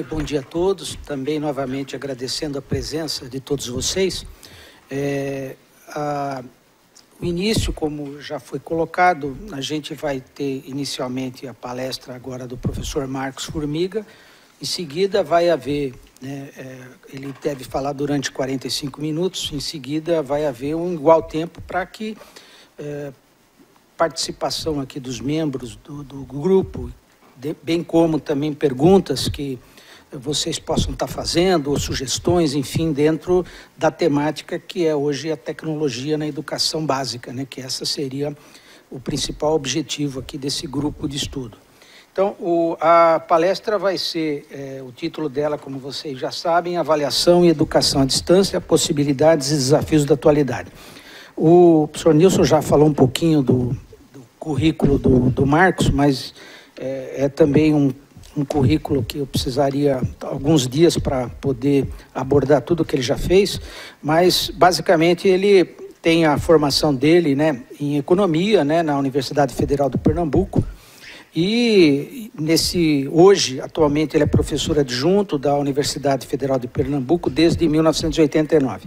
Oi, bom dia a todos. Também, novamente, agradecendo a presença de todos vocês. O início, como já foi colocado, a gente vai ter inicialmente a palestra agora do professor Marcos Formiga. Em seguida vai haver, ele deve falar durante 45 minutos, em seguida vai haver um igual tempo para que participação aqui dos membros do grupo, bem como também perguntas que vocês possam estar fazendo, ou sugestões, enfim, dentro da temática que é hoje a tecnologia na educação básica, né? Que essa seria o principal objetivo aqui desse grupo de estudo. Então, a palestra vai ser, o título dela, como vocês já sabem, Avaliação e Educação à Distância, Possibilidades e Desafios da Atualidade. O professor Nilson já falou um pouquinho do currículo do Marcos, mas é também um currículo que eu precisaria alguns dias para poder abordar tudo o que ele já fez, mas basicamente ele tem a formação dele, né, em economia, né, na Universidade Federal do Pernambuco, e hoje, atualmente, ele é professor adjunto da Universidade Federal de Pernambuco desde 1989.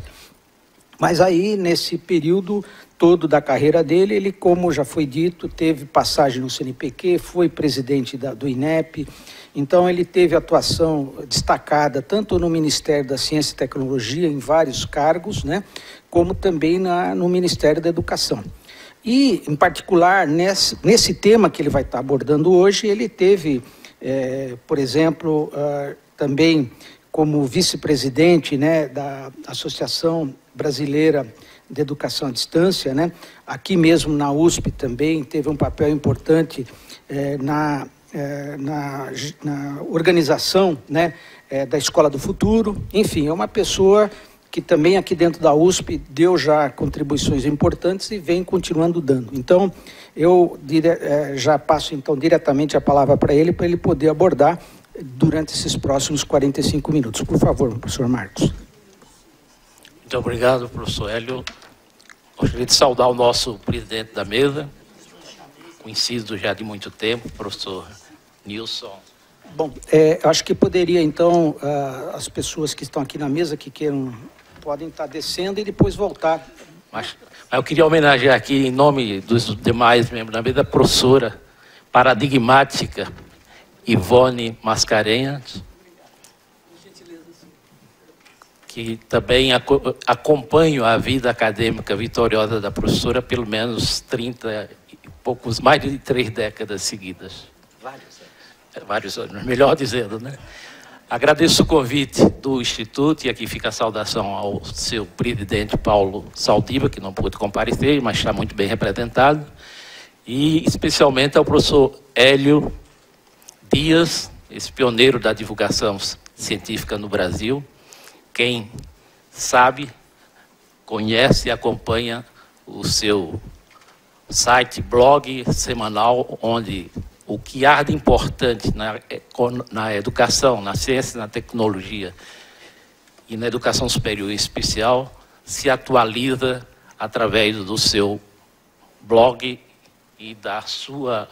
Mas aí, nesse período todo da carreira dele, ele, como já foi dito, teve passagem no CNPq, foi presidente do INEP, então ele teve atuação destacada tanto no Ministério da Ciência e Tecnologia, em vários cargos, né, como também no Ministério da Educação. E, em particular, nesse tema que ele vai estar abordando hoje, ele teve, por exemplo, também como vice-presidente, né, da Associação Brasileira de Educação à Distância, né? Aqui mesmo na USP também teve um papel importante na organização, né, da Escola do Futuro. Enfim, é uma pessoa que também aqui dentro da USP deu já contribuições importantes e vem continuando dando. Então, eu já passo então diretamente a palavra para ele poder abordar durante esses próximos 45 minutos. Por favor, professor Marcos. Muito obrigado, professor Hélio. Gostaria de saudar o nosso presidente da mesa, conhecido já de muito tempo, professor Nilson. Bom, acho que poderia, então, as pessoas que estão aqui na mesa, que queiram, podem estar descendo e depois voltar. Mas eu queria homenagear aqui, em nome dos demais membros da mesa, a professora paradigmática Ivone Mascarenhas, que também acompanho a vida acadêmica vitoriosa da professora pelo menos 30 e poucos, mais de 3 décadas seguidas. Vários anos, melhor dizendo, né? Agradeço o convite do Instituto, e aqui fica a saudação ao seu presidente Paulo Saldiva, que não pôde comparecer, mas está muito bem representado, e especialmente ao professor Hélio Dias, esse pioneiro da divulgação científica no Brasil. Quem sabe, conhece e acompanha o seu site, blog semanal, onde o que há de importante na educação, na ciência, na tecnologia e na educação superior em especial, se atualiza através do seu blog e da sua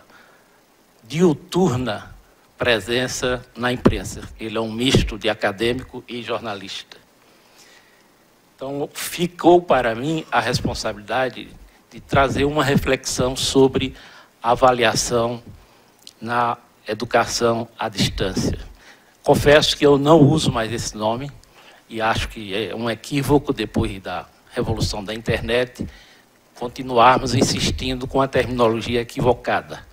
diuturna presença na imprensa. Ele é um misto de acadêmico e jornalista. Então, ficou para mim a responsabilidade de trazer uma reflexão sobre a avaliação na educação à distância. Confesso que eu não uso mais esse nome e acho que é um equívoco, depois da revolução da internet, continuarmos insistindo com a terminologia equivocada.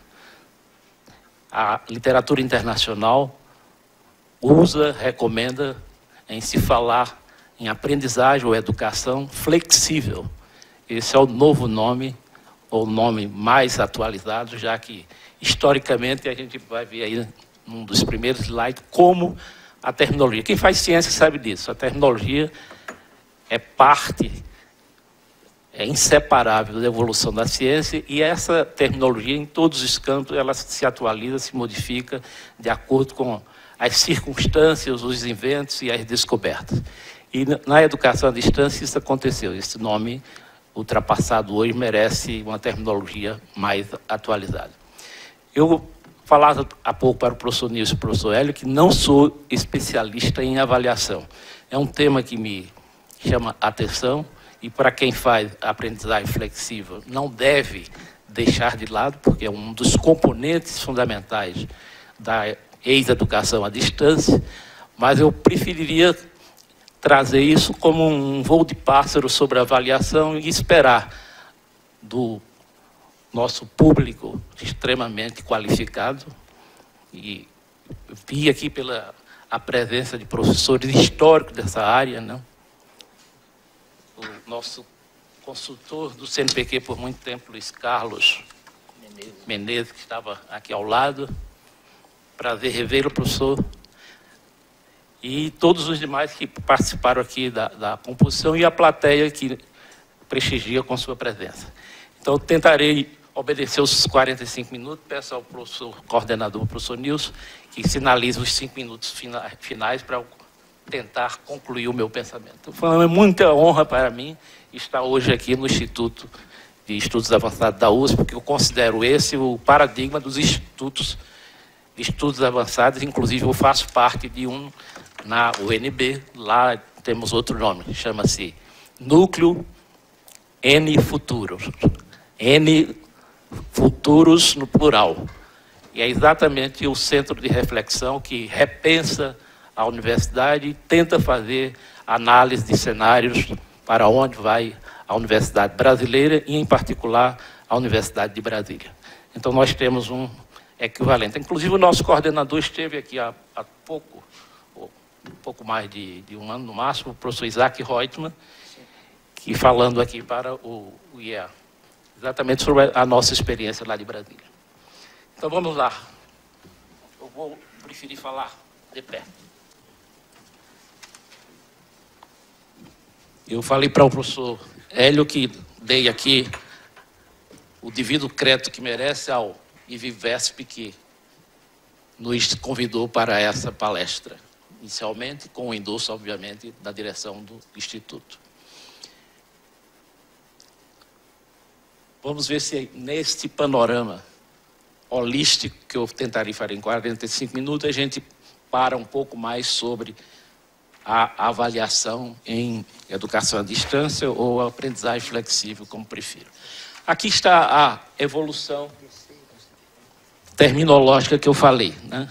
A literatura internacional recomenda em se falar em aprendizagem ou educação flexível. Esse é o novo nome, ou nome mais atualizado, já que, historicamente, a gente vai ver aí, num dos primeiros slides, como a terminologia. Quem faz ciência sabe disso. A terminologia é parte, é inseparável da evolução da ciência, e essa terminologia, em todos os campos, ela se atualiza, se modifica de acordo com as circunstâncias, os inventos e as descobertas. E na educação à distância isso aconteceu. Esse nome ultrapassado hoje merece uma terminologia mais atualizada. Eu Falava há pouco para o professor Nilson e o professor Hélio que não sou especialista em avaliação. É um tema que me chama a atenção e para quem faz aprendizagem flexível não deve deixar de lado, porque é um dos componentes fundamentais da ex-educação à distância, mas eu preferiria trazer isso como um voo de pássaro sobre a avaliação e esperar do nosso público extremamente qualificado, e vi aqui pela a presença de professores históricos dessa área, né? O nosso consultor do CNPq por muito tempo, Luiz Carlos Menezes, que estava aqui ao lado. Prazer revê-lo, professor. E todos os demais que participaram aqui da composição e a plateia que prestigia com sua presença. Então, eu tentarei obedecer os 45 minutos. Peço ao professor coordenador, professor Nilson, que sinalize os 5 minutos finais para eu tentar concluir o meu pensamento. Foi muita honra para mim estar hoje aqui no Instituto de Estudos Avançados da USP, porque eu considero esse o paradigma dos institutos de estudos avançados. Inclusive, eu faço parte de um na UNB, lá temos outro nome, chama-se Núcleo N Futuros. N Futuros no plural. E é exatamente o centro de reflexão que repensa a universidade e tenta fazer análise de cenários para onde vai a universidade brasileira e, em particular, a Universidade de Brasília. Então, nós temos um equivalente. Inclusive, o nosso coordenador esteve aqui há pouco mais de um ano, no máximo, o professor Isaac Reutemann, que falando aqui para o IEA, exatamente sobre a nossa experiência lá de Brasília. Então, vamos lá. Eu vou preferir falar de pé. Eu falei para o professor Hélio que dei aqui o devido crédito que merece ao IVIVESP, que nos convidou para essa palestra, inicialmente com o endosso, obviamente, da direção do Instituto. Vamos ver se neste panorama holístico que eu tentaria fazer em 45 minutos, a gente para um pouco mais sobre a avaliação em educação à distância ou aprendizagem flexível, como prefiro. Aqui está a evolução terminológica que eu falei, né?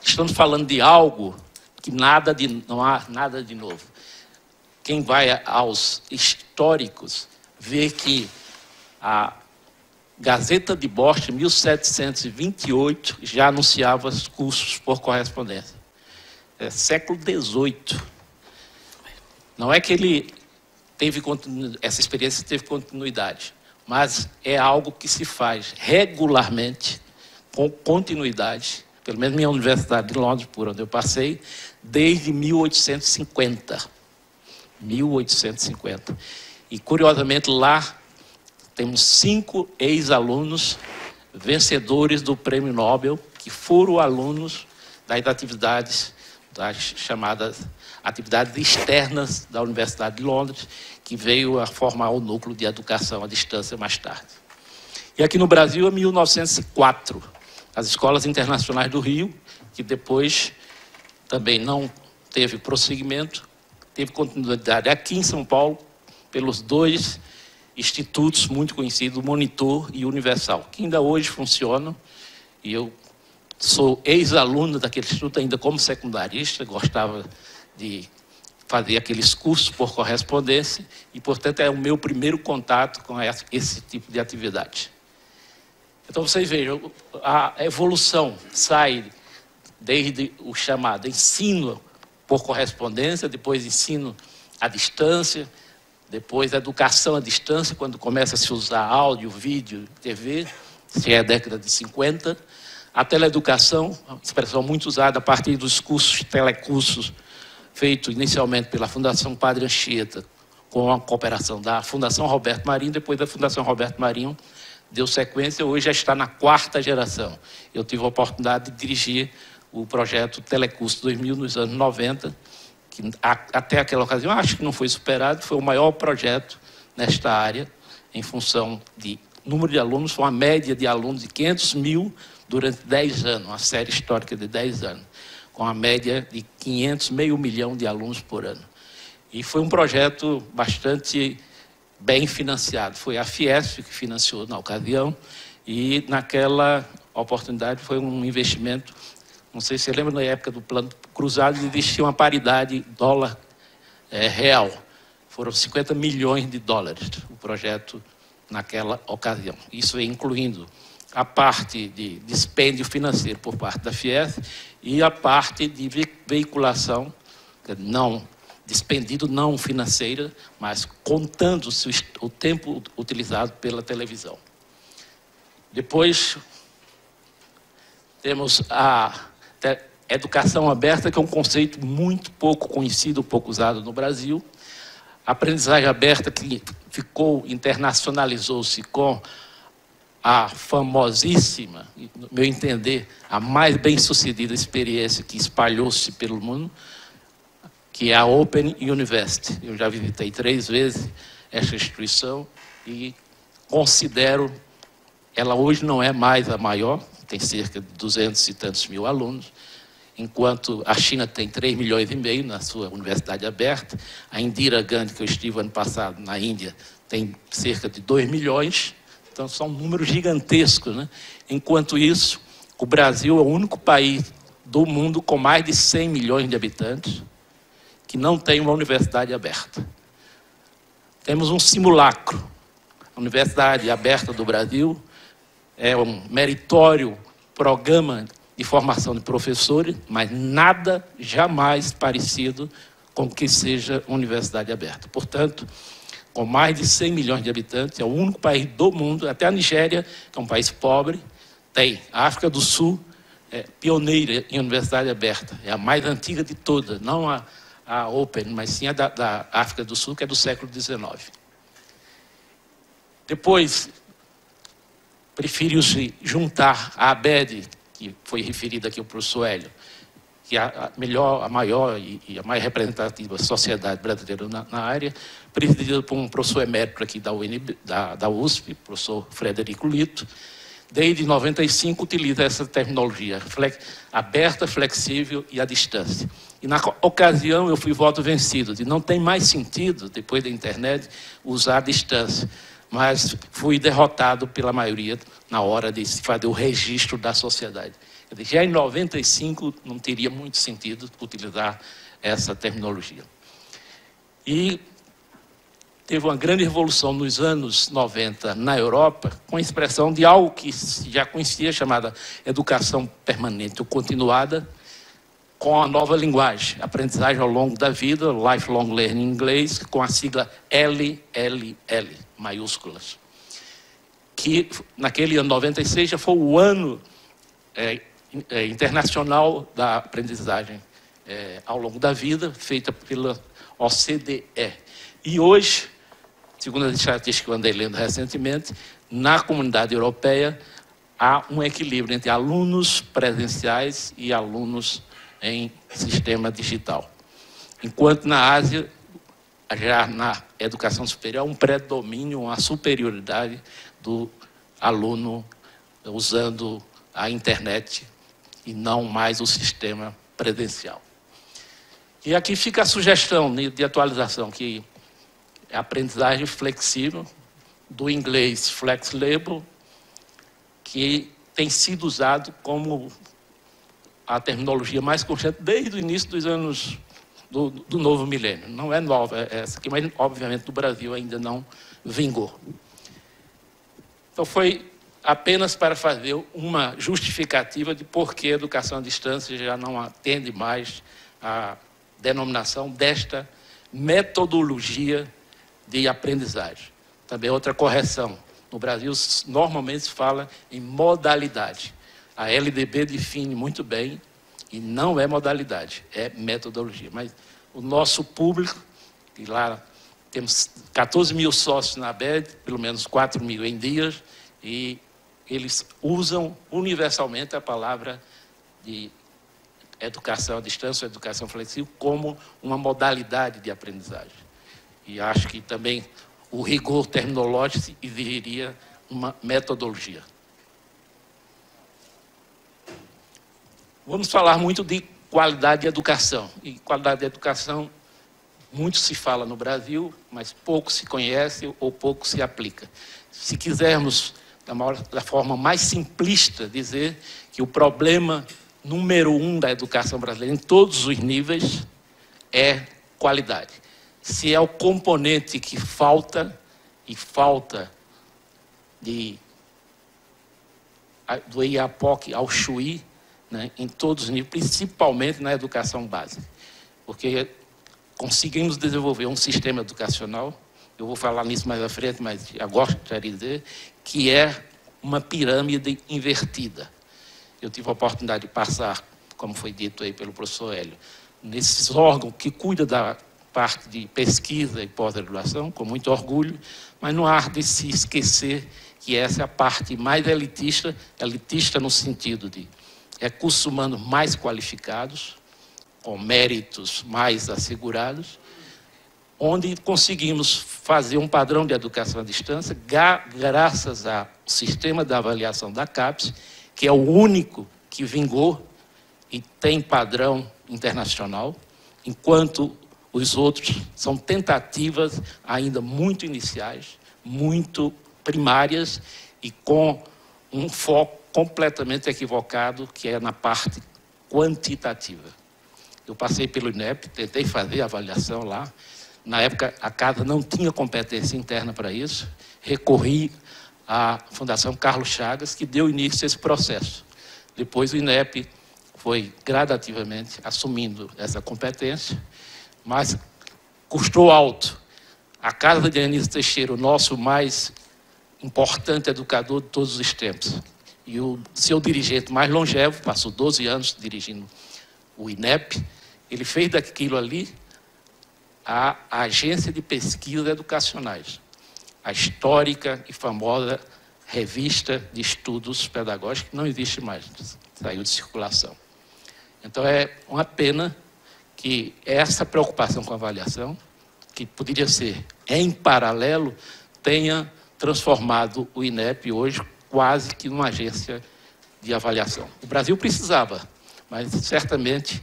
Estamos falando de algo que não há nada de novo. Quem vai aos históricos vê que a Gazeta de Boston, 1728, já anunciava os cursos por correspondência. É século XVIII. Não é que ele teve essa experiência teve continuidade, mas é algo que se faz regularmente, com continuidade, pelo menos minha Universidade de Londres, por onde eu passei, desde 1850. 1850. E, curiosamente, lá temos 5 ex-alunos vencedores do Prêmio Nobel, que foram alunos das atividades chamadas atividades externas da Universidade de Londres, que veio a formar o núcleo de educação à distância mais tarde. E aqui no Brasil, em 1904, as escolas internacionais do Rio, que depois também não teve prosseguimento, teve continuidade aqui em São Paulo, pelos 2 institutos muito conhecidos, Monitor e Universal, que ainda hoje funcionam, e eu sou ex-aluno daquele instituto, ainda como secundarista, gostava de fazer aqueles cursos por correspondência e, portanto, é o meu primeiro contato com esse tipo de atividade. Então, vocês vejam, a evolução sai desde o chamado ensino por correspondência, depois ensino à distância, depois educação à distância, quando começa a se usar áudio, vídeo, TV, se é a década de 50, a teleeducação, uma expressão muito usada a partir dos cursos, telecursos, feito inicialmente pela Fundação Padre Anchieta, com a cooperação da Fundação Roberto Marinho, depois da Fundação Roberto Marinho, deu sequência, hoje já está na 4ª geração. Eu tive a oportunidade de dirigir o projeto Telecurso 2000 nos anos 90, que até aquela ocasião acho que não foi superado, foi o maior projeto nesta área, em função de número de alunos, foi uma média de alunos de 500 mil durante 10 anos, uma série histórica de 10 anos, com a média de 500, meio milhão de alunos por ano. E foi um projeto bastante bem financiado. Foi a Fiesp que financiou na ocasião, e naquela oportunidade foi um investimento, não sei se você lembra, na época do Plano Cruzado, existia uma paridade dólar real. Foram 50 milhões de dólares o projeto naquela ocasião. Isso incluindo a parte de dispêndio financeiro por parte da Fiesp e a parte de veiculação, não dispendido não financeira, mas contando-se o tempo utilizado pela televisão. Depois, temos a educação aberta, que é um conceito muito pouco conhecido, pouco usado no Brasil. A aprendizagem aberta, que internacionalizou-se com a famosíssima, no meu entender, a mais bem-sucedida experiência que espalhou-se pelo mundo, que é a Open University. Eu já visitei 3 vezes essa instituição e considero, ela hoje não é mais a maior, tem cerca de 200 e tantos mil alunos, enquanto a China tem 3,5 milhões na sua universidade aberta, a Indira Gandhi, que eu estive ano passado na Índia, tem cerca de 2 milhões, então são números gigantescos, né? Enquanto isso, o Brasil é o único país do mundo com mais de 100 milhões de habitantes que não tem uma universidade aberta. Temos um simulacro. A Universidade Aberta do Brasil é um meritório programa de formação de professores, mas nada jamais parecido com o que seja universidade aberta. Portanto, com mais de 100 milhões de habitantes, é o único país do mundo, até a Nigéria, que é um país pobre, tem. A África do Sul é pioneira em universidade aberta, é a mais antiga de todas, não a Open, mas sim a da África do Sul, que é do século XIX. Depois, preferiu-se juntar a ABED, que foi referida aqui o professor Hélio, que é a maior e a mais representativa sociedade brasileira na área, presidida por um professor emérito aqui da USP, professor Frederico Lito. Desde 95 utiliza essa terminologia aberta, flexível e à distância. E na ocasião eu fui voto vencido, de não tem mais sentido, depois da internet, usar a distância. Mas fui derrotado pela maioria na hora de se fazer o registro da sociedade. Já em 95 não teria muito sentido utilizar essa terminologia. E teve uma grande revolução nos anos 90 na Europa, com a expressão de algo que se já conhecia, chamada educação permanente ou continuada, com a nova linguagem, aprendizagem ao longo da vida, Lifelong Learning em inglês, com a sigla LLL, maiúsculas. Que naquele ano 96 já foi o ano internacional da aprendizagem ao longo da vida, feita pela OCDE. E hoje, segundo as estatísticas que eu andei lendo recentemente, na comunidade europeia há um equilíbrio entre alunos presenciais e alunos em sistema digital. Enquanto na Ásia, já na educação superior, há um predomínio, uma superioridade do aluno usando a internet e não mais o sistema presencial. E aqui fica a sugestão de atualização, que é a aprendizagem flexível, do inglês flex-label, que tem sido usado como a terminologia mais constante desde o início dos anos do novo milênio. Não é nova essa aqui, mas obviamente no Brasil ainda não vingou. Então foi apenas para fazer uma justificativa de por que a educação à distância já não atende mais a denominação desta metodologia de aprendizagem. Também outra correção. No Brasil, normalmente se fala em modalidade. A LDB define muito bem, e não é modalidade, é metodologia. Mas o nosso público, e lá temos 14 mil sócios na ABED, pelo menos 4 mil em dias, e eles usam universalmente a palavra de educação à distância, educação flexível, como uma modalidade de aprendizagem. E acho que também o rigor terminológico exigiria uma metodologia. Vamos falar muito de qualidade de educação. E qualidade de educação, muito se fala no Brasil, mas pouco se conhece ou pouco se aplica. Se quisermos, da forma mais simplista, dizer que o problema número 1 da educação brasileira, em todos os níveis, é qualidade. Se é o componente que falta, e falta do IAPOC ao Chuí, né, em todos os níveis, principalmente na educação básica. Porque conseguimos desenvolver um sistema educacional, eu vou falar nisso mais à frente, mas já gostaria de dizer, que é uma pirâmide invertida. Eu tive a oportunidade de passar, como foi dito aí pelo professor Hélio, nesses órgãos que cuidam da parte de pesquisa e pós-graduação, com muito orgulho, mas não há de se esquecer que essa é a parte mais elitista no sentido de recursos humanos mais qualificados, com méritos mais assegurados, onde conseguimos fazer um padrão de educação à distância, graças ao sistema de avaliação da CAPES, que é o único que vingou e tem padrão internacional, enquanto os outros são tentativas ainda muito iniciais, muito primárias e com um foco completamente equivocado, que é na parte quantitativa. Eu passei pelo INEP, tentei fazer a avaliação lá. Na época, a casa não tinha competência interna para isso. Recorri à Fundação Carlos Chagas, que deu início a esse processo. Depois, o INEP foi gradativamente assumindo essa competência, mas custou alto. A casa de Anísio Teixeira, o nosso mais importante educador de todos os tempos, e o seu dirigente mais longevo, passou 12 anos dirigindo o INEP, ele fez daquilo ali a Agência de Pesquisas Educacionais, a histórica e famosa Revista de Estudos Pedagógicos, que não existe mais, saiu de circulação. Então, é uma pena que essa preocupação com a avaliação, que poderia ser em paralelo, tenha transformado o INEP hoje quase que numa agência de avaliação. O Brasil precisava, mas certamente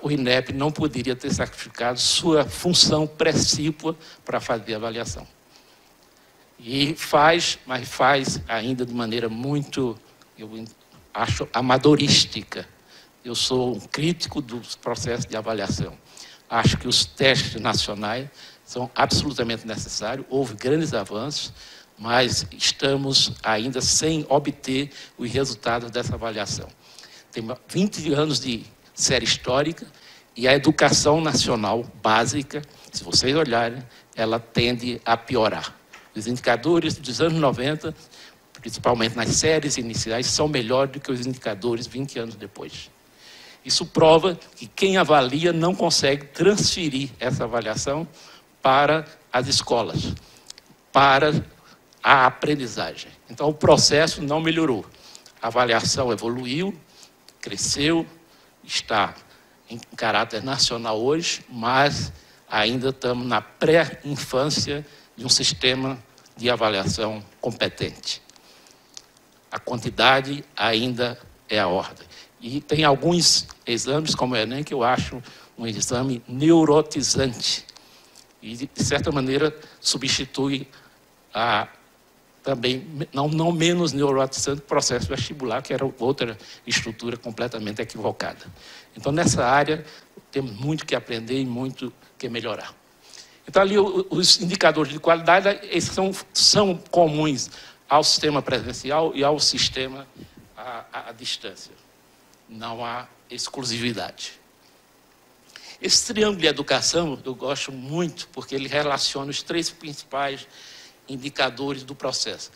o INEP não poderia ter sacrificado sua função precípua para fazer a avaliação. E faz, mas faz ainda de maneira muito, eu acho, amadorística. Eu sou um crítico dos processos de avaliação. Acho que os testes nacionais são absolutamente necessários, houve grandes avanços, mas estamos ainda sem obter os resultados dessa avaliação. Tem 20 anos de série histórica e a educação nacional básica, se vocês olharem, ela tende a piorar. Os indicadores dos anos 90, principalmente nas séries iniciais, são melhores do que os indicadores 20 anos depois. Isso prova que quem avalia não consegue transferir essa avaliação para as escolas, para a aprendizagem. Então, o processo não melhorou. A avaliação evoluiu, cresceu, está em caráter nacional hoje, mas ainda estamos na pré-infância de um sistema de avaliação competente. A quantidade ainda é a ordem. E tem alguns exames, como o Enem, que eu acho um exame neurotizante. E, de certa maneira, substitui também, não menos neurotizante, o processo vestibular, que era outra estrutura completamente equivocada. Então, nessa área, temos muito que aprender e muito que melhorar. Então, ali, os indicadores de qualidade eles são comuns ao sistema presencial e ao sistema à distância. Não há exclusividade. Esse triângulo de educação eu gosto muito, porque ele relaciona os 3 principais indicadores do processo.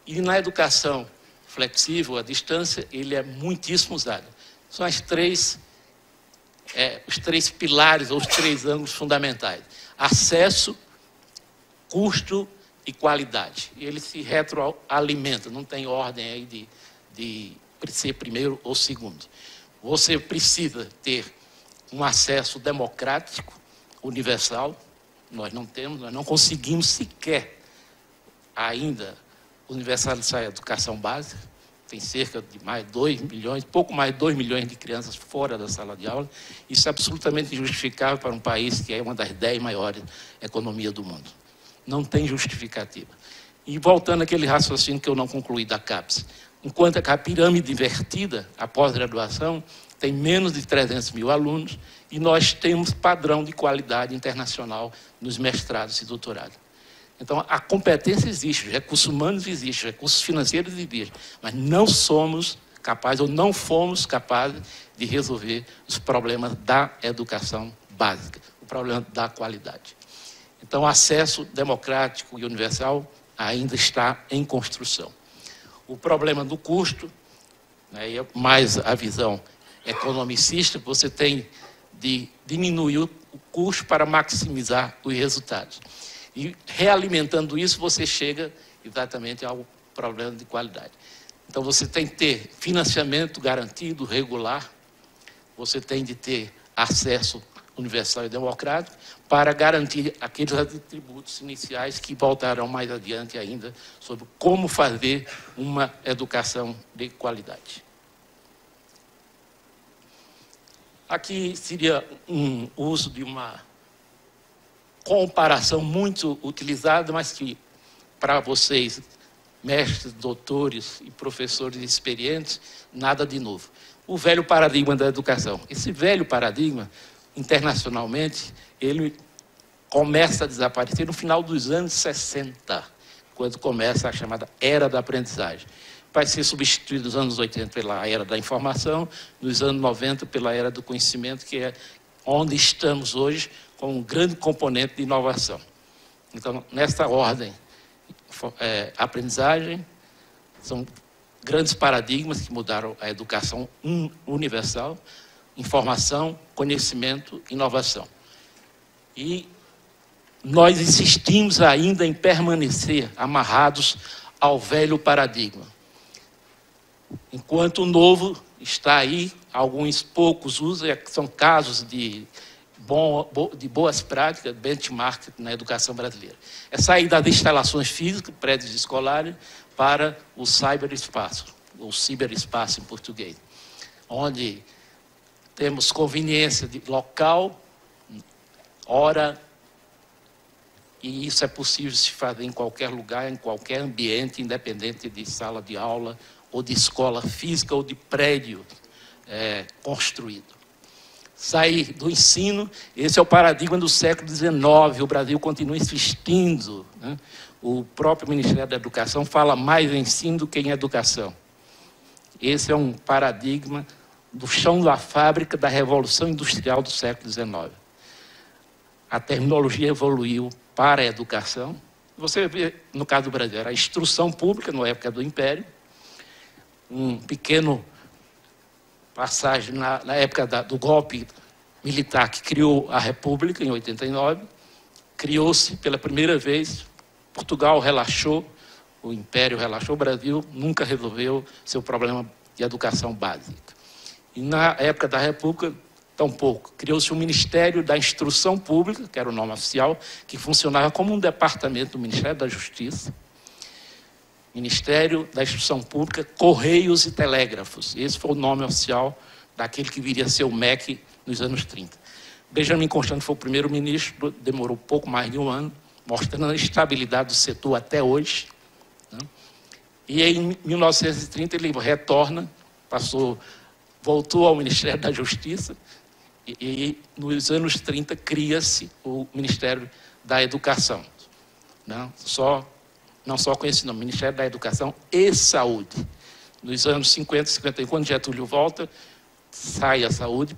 E na educação flexível, à distância, ele é muitíssimo usado. São os 3 pilares, ou os 3 ângulos fundamentais. Acesso, custo e qualidade. E ele se retroalimenta, não tem ordem aí de ser primeiro ou segundo. Você precisa ter um acesso democrático, universal. Nós não temos, nós não conseguimos sequer ainda universalizar a educação básica. tem cerca de mais 2 milhões, pouco mais de 2 milhões de crianças fora da sala de aula. Isso é absolutamente injustificável para um país que é uma das 10 maiores economias do mundo. Não tem justificativa. E voltando àquele raciocínio que eu não concluí da CAPES, enquanto a pirâmide invertida, a pós-graduação, tem menos de 300 mil alunos e nós temos padrão de qualidade internacional nos mestrados e doutorados. Então, a competência existe, os recursos humanos existem, os recursos financeiros existem, mas não somos capazes, ou não fomos capazes de resolver os problemas da educação básica, o problema da qualidade. Então, o acesso democrático e universal ainda está em construção. O problema do custo, né, mais a visão economicista, você tem de diminuir o custo para maximizar os resultados. E realimentando isso, você chega exatamente ao problema de qualidade. Então, você tem que ter financiamento garantido, regular, você tem de ter acesso universal e democrático para garantir aqueles atributos iniciais que voltarão mais adiante ainda sobre como fazer uma educação de qualidade. Aqui seria um uso de uma comparação muito utilizada, mas que, para vocês, mestres, doutores e professores experientes, nada de novo. O velho paradigma da educação. Esse velho paradigma, internacionalmente, ele começa a desaparecer no final dos anos 60, quando começa a chamada Era da Aprendizagem. Vai ser substituído nos anos 80 pela Era da Informação, nos anos 90 pela Era do Conhecimento, que é onde estamos hoje, com um grande componente de inovação. Então, nessa ordem, aprendizagem, são grandes paradigmas que mudaram a educação universal, informação, conhecimento, inovação. E nós insistimos ainda em permanecer amarrados ao velho paradigma. Enquanto o novo está aí, alguns poucos usam, são casos de boas práticas, benchmark na educação brasileira. É sair das instalações físicas, prédios escolares, para o cyberespaço, ou ciberespaço em português, onde temos conveniência de local, hora, e isso é possível se fazer em qualquer lugar, em qualquer ambiente, independente de sala de aula, ou de escola física, ou de prédio construído. Sair do ensino, esse é o paradigma do século XIX, o Brasil continua insistindo, né? O próprio Ministério da Educação fala mais em ensino do que em educação. Esse é um paradigma do chão da fábrica da Revolução Industrial do século XIX. A terminologia evoluiu para a educação. Você vê, no caso do Brasil, era a instrução pública, na época do Império, um pequeno passagem na época do golpe militar que criou a República, em 89, criou-se pela primeira vez, Portugal relaxou, o Império relaxou, o Brasil nunca resolveu seu problema de educação básica. E na época da República, tampouco. Criou-se o Ministério da Instrução Pública, que era o nome oficial, que funcionava como um departamento do Ministério da Justiça, Ministério da Instrução Pública, Correios e Telégrafos. Esse foi o nome oficial daquele que viria a ser o MEC nos anos 30. Benjamin Constant foi o primeiro-ministro, demorou pouco mais de um ano, mostrando a estabilidade do setor até hoje, né? E em 1930 ele retorna, voltou ao Ministério da Justiça, e nos anos 30 cria-se o Ministério da Educação. Não só com esse nome, Ministério da Educação e Saúde. Nos anos 50 e 51, quando Getúlio volta, sai a saúde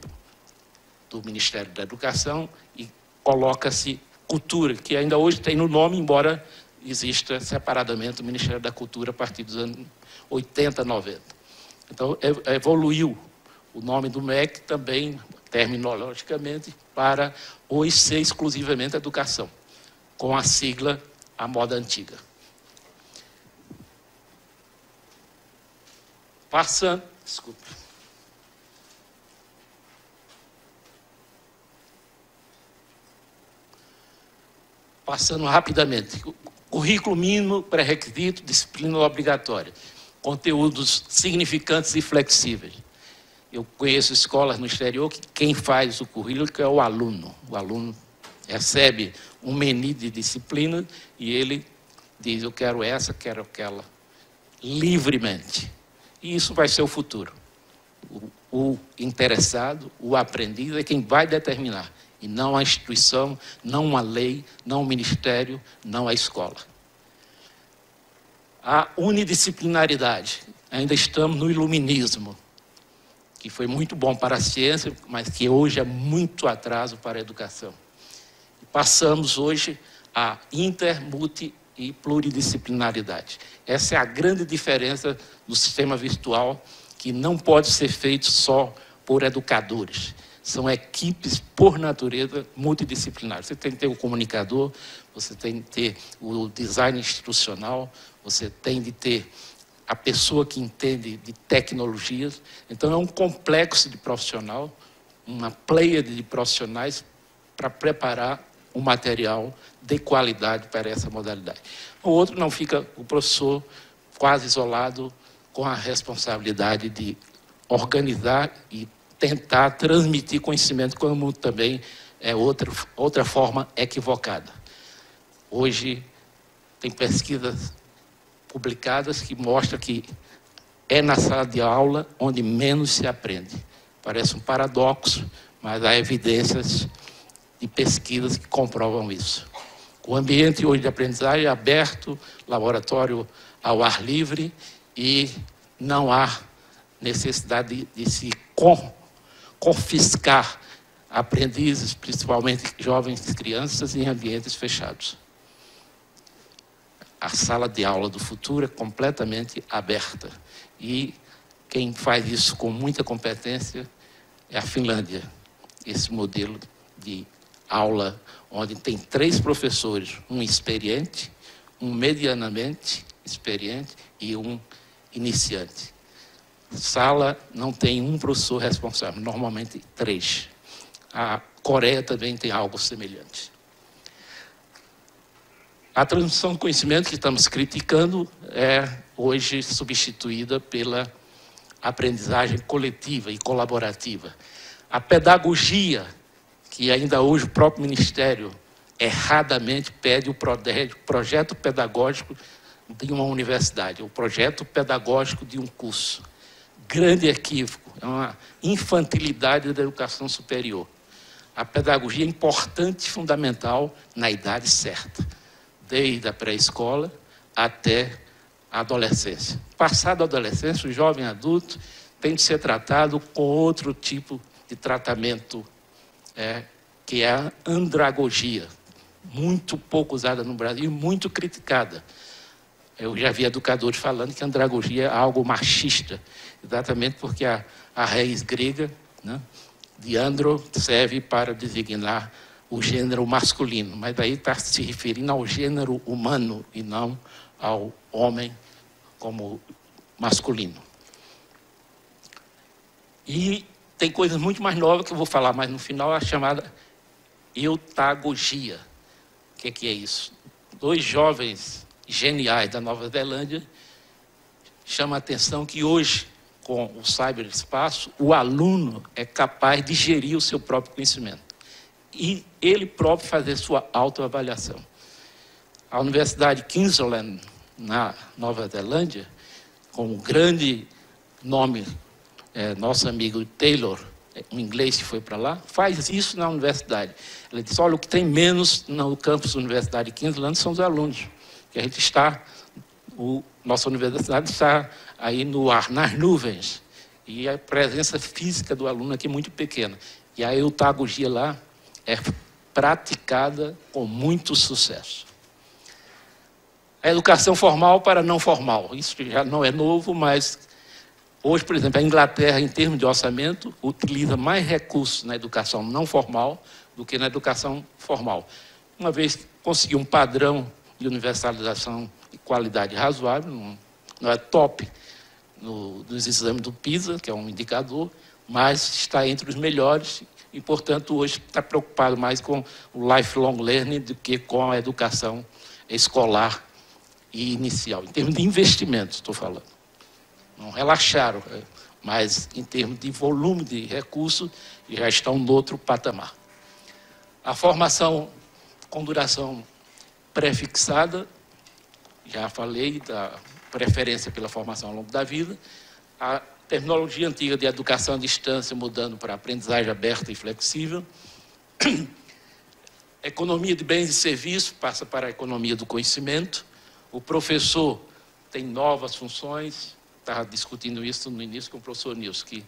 do Ministério da Educação e coloca-se Cultura, que ainda hoje tem no nome, embora exista separadamente o Ministério da Cultura a partir dos anos 80, 90. Então, evoluiu o nome do MEC também, terminologicamente, para hoje ser exclusivamente Educação, com a sigla à moda antiga. Passando rapidamente. Currículo mínimo, pré-requisito, disciplina obrigatória. conteúdos significantes e flexíveis. Eu conheço escolas no exterior que quem faz o currículo é o aluno. O aluno recebe um menu de disciplina e ele diz, eu quero essa, quero aquela, livremente. E isso vai ser o futuro. O interessado, o aprendiz é quem vai determinar, e não a instituição, não a lei, não o ministério, não a escola. A unidisciplinaridade. Ainda estamos no iluminismo, que foi muito bom para a ciência, mas que hoje é muito atraso para a educação. Passamos hoje a inter, multi e pluridisciplinaridade. Essa é a grande diferença do sistema virtual, que não pode ser feito só por educadores. São equipes, por natureza, multidisciplinares. Você tem que ter o comunicador, você tem que ter o design institucional, você tem de ter a pessoa que entende de tecnologias. Então, é um complexo de profissional, uma pleiade de profissionais para preparar um material de qualidade para essa modalidade. O outro não fica o professor quase isolado com a responsabilidade de organizar e tentar transmitir conhecimento, como também é outra forma equivocada. Hoje, tem pesquisas publicadas que mostram que é na sala de aula onde menos se aprende. Parece um paradoxo, mas há evidências de pesquisas que comprovam isso. O ambiente hoje de aprendizagem é aberto, laboratório ao ar livre, e não há necessidade de se confiscar aprendizes, principalmente jovens crianças, em ambientes fechados. A sala de aula do futuro é completamente aberta. E quem faz isso com muita competência é a Finlândia. Esse modelo de aula onde tem 3 professores, um experiente, um medianamente experiente e um iniciante. Sala não tem um professor responsável, normalmente 3. A Coreia também tem algo semelhante. A transmissão do conhecimento que estamos criticando é hoje substituída pela aprendizagem coletiva e colaborativa. A pedagogia, que ainda hoje o próprio Ministério erradamente pede o projeto pedagógico de uma universidade, o projeto pedagógico de um curso. Grande equívoco, é uma infantilidade da educação superior. A pedagogia é importante e fundamental na idade certa, desde a pré-escola até a adolescência. Passado a adolescência, o jovem adulto tem de ser tratado com outro tipo de tratamento, que é a andragogia, muito pouco usada no Brasil e muito criticada. Eu já vi educadores falando que a andragogia é algo machista, exatamente porque a raiz grega, né, de andro, serve para designar o gênero masculino, mas daí está se referindo ao gênero humano e não ao homem como masculino. E tem coisas muito mais novas que eu vou falar mais no final, a chamada eutagogia. O que é isso? 2 jovens geniais da Nova Zelândia chamam a atenção que hoje, com o ciberespaço, o aluno é capaz de gerir o seu próprio conhecimento e ele próprio fazer sua autoavaliação. A Universidade Queensland, na Nova Zelândia, com um grande nome, nosso amigo Taylor, um inglês que foi para lá, faz isso na universidade. Ele diz, olha, o que tem menos no campus da Universidade de Queensland são os alunos, que a gente está, nossa universidade está aí no ar, nas nuvens, e a presença física do aluno aqui é muito pequena. E a eutagogia lá é praticada com muito sucesso. A educação formal para não formal, isso já não é novo, mas hoje, por exemplo, a Inglaterra, em termos de orçamento, utiliza mais recursos na educação não formal do que na educação formal. Uma vez que conseguiu um padrão de universalização e qualidade razoável, não é top nos exames do PISA, que é um indicador, mas está entre os melhores e, portanto, hoje está preocupado mais com o lifelong learning do que com a educação escolar e inicial, em termos de investimentos, estou falando. não relaxaram, mas em termos de volume de recursos, já estão no outro patamar. A formação com duração pré-fixada, já falei da preferência pela formação ao longo da vida, a terminologia antiga de educação à distância mudando para aprendizagem aberta e flexível, economia de bens e serviços passa para a economia do conhecimento, o professor tem novas funções, estava discutindo isso no início com o professor Nilson, que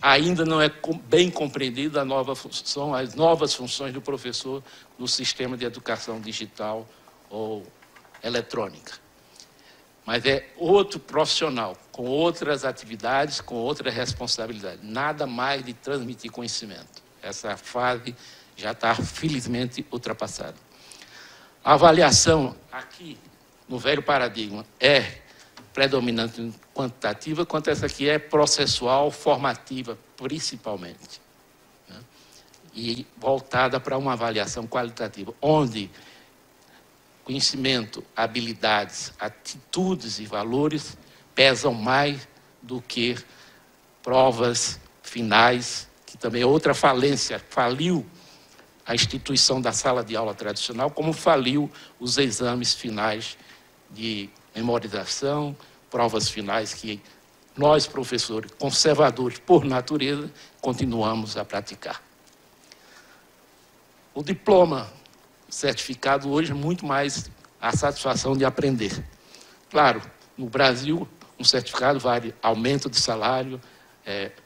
ainda não é bem compreendida a nova função, as novas funções do professor no sistema de educação digital ou eletrônica. Mas é outro profissional, com outras atividades, com outra responsabilidade. Nada mais de transmitir conhecimento. Essa fase já está, felizmente, ultrapassada. A avaliação aqui, no velho paradigma, é predominante quantitativa, quanto essa aqui é processual, formativa, principalmente, né? E voltada para uma avaliação qualitativa, onde conhecimento, habilidades, atitudes e valores pesam mais do que provas finais, que também é outra falência. Faliu a instituição da sala de aula tradicional, como faliu os exames finais de memorização, provas finais que nós, professores, conservadores por natureza, continuamos a praticar. O diploma certificado hoje é muito mais a satisfação de aprender. Claro, no Brasil, um certificado vale aumento de salário,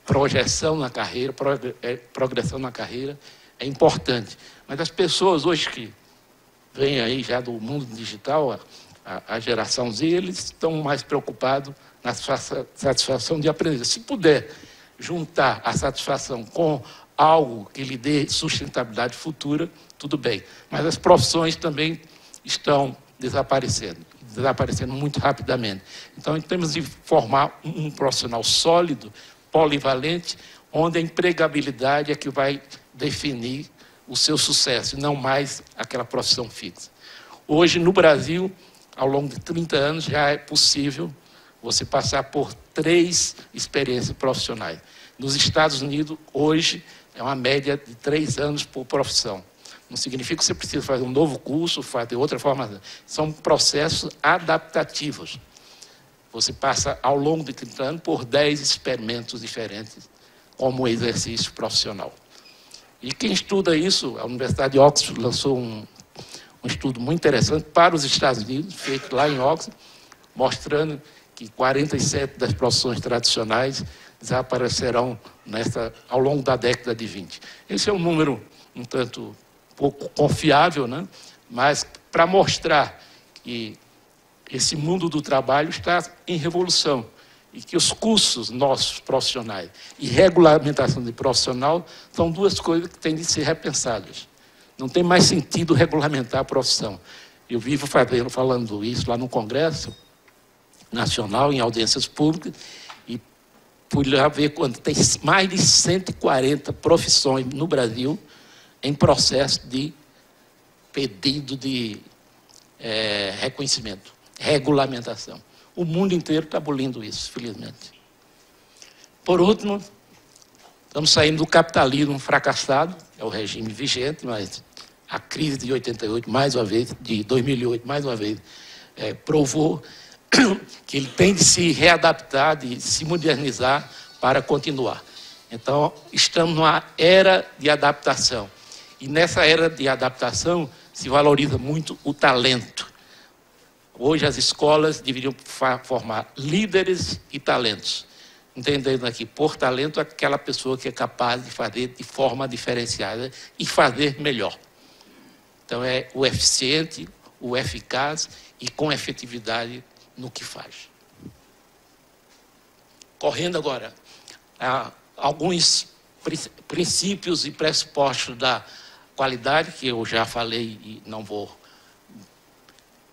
projeção na carreira, progressão na carreira, é importante. Mas as pessoas hoje que vêm aí já do mundo digital, a geração Z, eles estão mais preocupados na satisfação de aprender. Se puder juntar a satisfação com algo que lhe dê sustentabilidade futura, tudo bem. Mas as profissões também estão desaparecendo muito rapidamente. Então, temos de formar um profissional sólido, polivalente, onde a empregabilidade é que vai definir o seu sucesso, e não mais aquela profissão fixa. Hoje, no Brasil, ao longo de 30 anos, já é possível você passar por 3 experiências profissionais. Nos Estados Unidos, hoje, é uma média de 3 anos por profissão. Não significa que você precisa fazer um novo curso, fazer outra formação. São processos adaptativos. Você passa, ao longo de 30 anos, por 10 experimentos diferentes, como exercício profissional. E quem estuda isso, a Universidade de Oxford lançou um estudo muito interessante para os Estados Unidos, feito lá em Oxford, mostrando que 47 das profissões tradicionais desaparecerão ao longo da década de 20. Esse é um número um tanto pouco confiável, né? Mas para mostrar que esse mundo do trabalho está em revolução e que os cursos nossos profissionais e regulamentação de profissional são 2 coisas que têm de ser repensadas. Não tem mais sentido regulamentar a profissão. Eu vivo falando isso lá no Congresso Nacional, em audiências públicas, e fui lá ver quando tem mais de 140 profissões no Brasil em processo de pedido de reconhecimento, regulamentação. O mundo inteiro está abolindo isso, felizmente. Por último, estamos saindo do capitalismo fracassado, é o regime vigente, mas a crise de 88, mais uma vez, de 2008, mais uma vez, provou que ele tem de se readaptar, de se modernizar para continuar. Então, estamos numa era de adaptação. E nessa era de adaptação se valoriza muito o talento. Hoje as escolas deveriam formar líderes e talentos. Entendendo aqui, por talento, aquela pessoa que é capaz de fazer de forma diferenciada e fazer melhor. Então é o eficiente, o eficaz e com efetividade no que faz. Correndo agora a alguns princípios e pressupostos da qualidade, que eu já falei e não vou